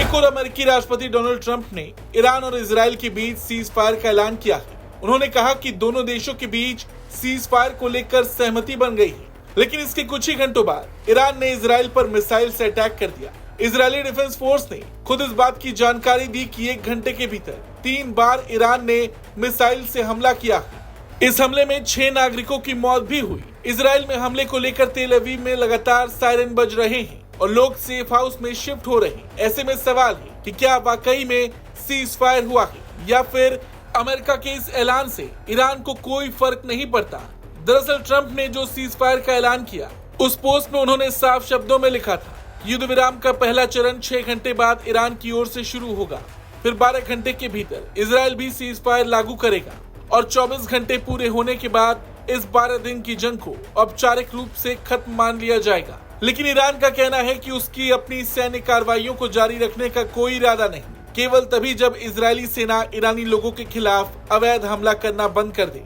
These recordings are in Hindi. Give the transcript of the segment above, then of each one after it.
एक और अमेरिकी राष्ट्रपति डोनाल्ड ट्रंप ने ईरान और इजराइल के बीच सीज फायर का ऐलान किया है। उन्होंने कहा कि दोनों देशों के बीच सीज फायर को लेकर सहमति बन गई है, लेकिन इसके कुछ ही घंटों बाद ईरान ने इजराइल पर मिसाइल से अटैक कर दिया। इजरायली डिफेंस फोर्स ने खुद इस बात की जानकारी दी कि 1 घंटे के भीतर 3 बार ईरान ने मिसाइल से हमला किया है। इस हमले में 6 नागरिकों की मौत भी हुई। इजराइल में हमले को लेकर तेल अवीव में लगातार सायरन बज रहे हैं और लोग सेफ हाउस में शिफ्ट हो रहे हैं। ऐसे में सवाल है कि क्या वाकई में सीज फायर हुआ है या फिर अमेरिका के इस ऐलान से ईरान को कोई फर्क नहीं पड़ता। दरअसल ट्रंप ने जो सीज फायर का ऐलान किया, उस पोस्ट में उन्होंने साफ शब्दों में लिखा था, युद्ध विराम का पहला चरण 6 घंटे बाद ईरान की ओर से शुरू होगा, फिर 12 घंटे के भीतर इजराइल भी सीज फायर लागू करेगा और 24 घंटे पूरे होने के बाद इस 12 दिन की जंग को औपचारिक रूप से खत्म मान लिया जाएगा। लेकिन ईरान का कहना है कि उसकी अपनी सैन्य कार्रवाइयों को जारी रखने का कोई इरादा नहीं, केवल तभी जब इजरायली सेना ईरानी लोगों के खिलाफ अवैध हमला करना बंद कर दे।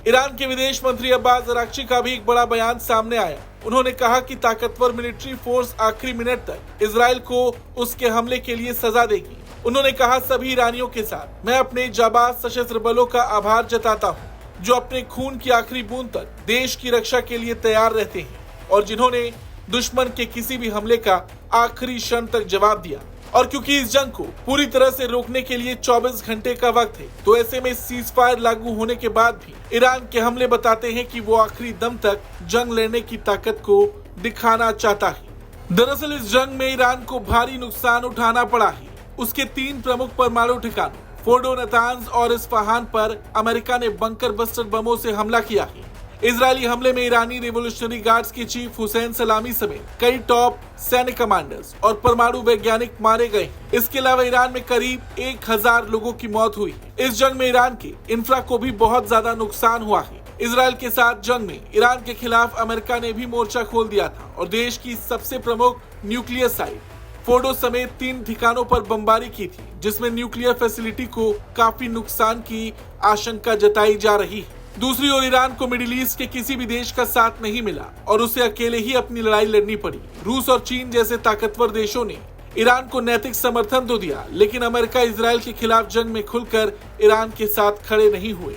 ईरान के विदेश मंत्री अब्बास अराक्ची का भी एक बड़ा बयान सामने आया। उन्होंने कहा कि ताकतवर मिलिट्री फोर्स आखिरी मिनट तक इजराइल को उसके हमले के लिए सजा देगी। उन्होंने कहा, सभी ईरानियों के साथ मैं अपने जाबाज सशस्त्र बलों का आभार जताता हूँ, जो अपने खून की आखिरी बूंद तक देश की रक्षा के लिए तैयार रहते हैं और जिन्होंने दुश्मन के किसी भी हमले का आखिरी क्षण तक जवाब दिया। और क्योंकि इस जंग को पूरी तरह से रोकने के लिए 24 घंटे का वक्त है, तो ऐसे में सीज फायर लागू होने के बाद भी ईरान के हमले बताते हैं कि वो आखिरी दम तक जंग लड़ने की ताकत को दिखाना चाहता है। दरअसल इस जंग में ईरान को भारी नुकसान उठाना पड़ा है। उसके 3 प्रमुख परमाणु ठिकानों फोर्डो, नतांज और इस्फहान पर अमेरिका ने बंकर बस्टर बमों से हमला किया है। इजरायली हमले में ईरानी रिवोल्यूशनरी गार्ड्स के चीफ हुसैन सलामी समेत कई टॉप सैन्य कमांडर्स और परमाणु वैज्ञानिक मारे गए। इसके अलावा ईरान में करीब 1000 लोगों की मौत हुई। इस जंग में ईरान के इंफ्रा को भी बहुत ज्यादा नुकसान हुआ है। इजराइल के साथ जंग में ईरान के खिलाफ अमेरिका ने भी मोर्चा खोल दिया था और देश की सबसे प्रमुख न्यूक्लियर साइट फोर्डो समेत 3 ठिकानों पर बमबारी की थी, जिसमें न्यूक्लियर फैसिलिटी को काफी नुकसान की आशंका जताई जा रही है। दूसरी ओर ईरान को मिडिल ईस्ट के किसी भी देश का साथ नहीं मिला और उसे अकेले ही अपनी लड़ाई लड़नी पड़ी। रूस और चीन जैसे ताकतवर देशों ने ईरान को नैतिक समर्थन तो दिया, लेकिन अमेरिका इजराइल के खिलाफ जंग में खुलकर ईरान के साथ खड़े नहीं हुए।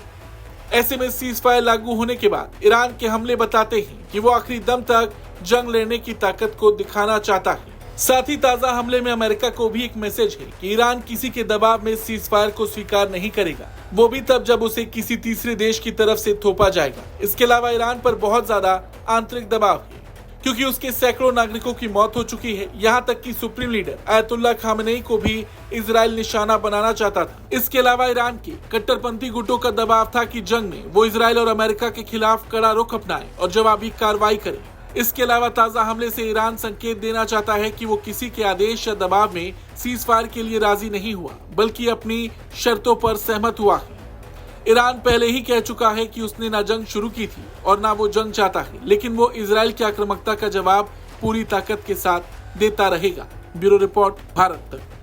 ऐसे में सीज फायर लागू होने के बाद ईरान के हमले बताते हैं कि वो आखिरी दम तक जंग लड़ने की ताकत को दिखाना चाहता है। साथ ही ताजा हमले में अमेरिका को भी एक मैसेज है कि ईरान किसी के दबाव में सीज फायर को स्वीकार नहीं करेगा, वो भी तब जब उसे किसी तीसरे देश की तरफ से थोपा जाएगा। इसके अलावा ईरान पर बहुत ज्यादा आंतरिक दबाव है, क्योंकि उसके सैकड़ों नागरिकों की मौत हो चुकी है। यहाँ तक कि सुप्रीम लीडर आयतुल्लाह खामेनेई को भी इजराइल निशाना बनाना चाहता था। इसके अलावा ईरान के कट्टरपंथी गुटों का दबाव था कि जंग में वो इजराइल और अमेरिका के खिलाफ कड़ा रुख अपनाए और जवाबी कार्रवाई करे। इसके अलावा ताजा हमले से ईरान संकेत देना चाहता है कि वो किसी के आदेश या दबाव में सीज फायर के लिए राजी नहीं हुआ, बल्कि अपनी शर्तों पर सहमत हुआ है। ईरान पहले ही कह चुका है कि उसने ना जंग शुरू की थी और ना वो जंग चाहता है, लेकिन वो इजराइल की आक्रामकता का जवाब पूरी ताकत के साथ देता रहेगा। ब्यूरो रिपोर्ट, भारत तक।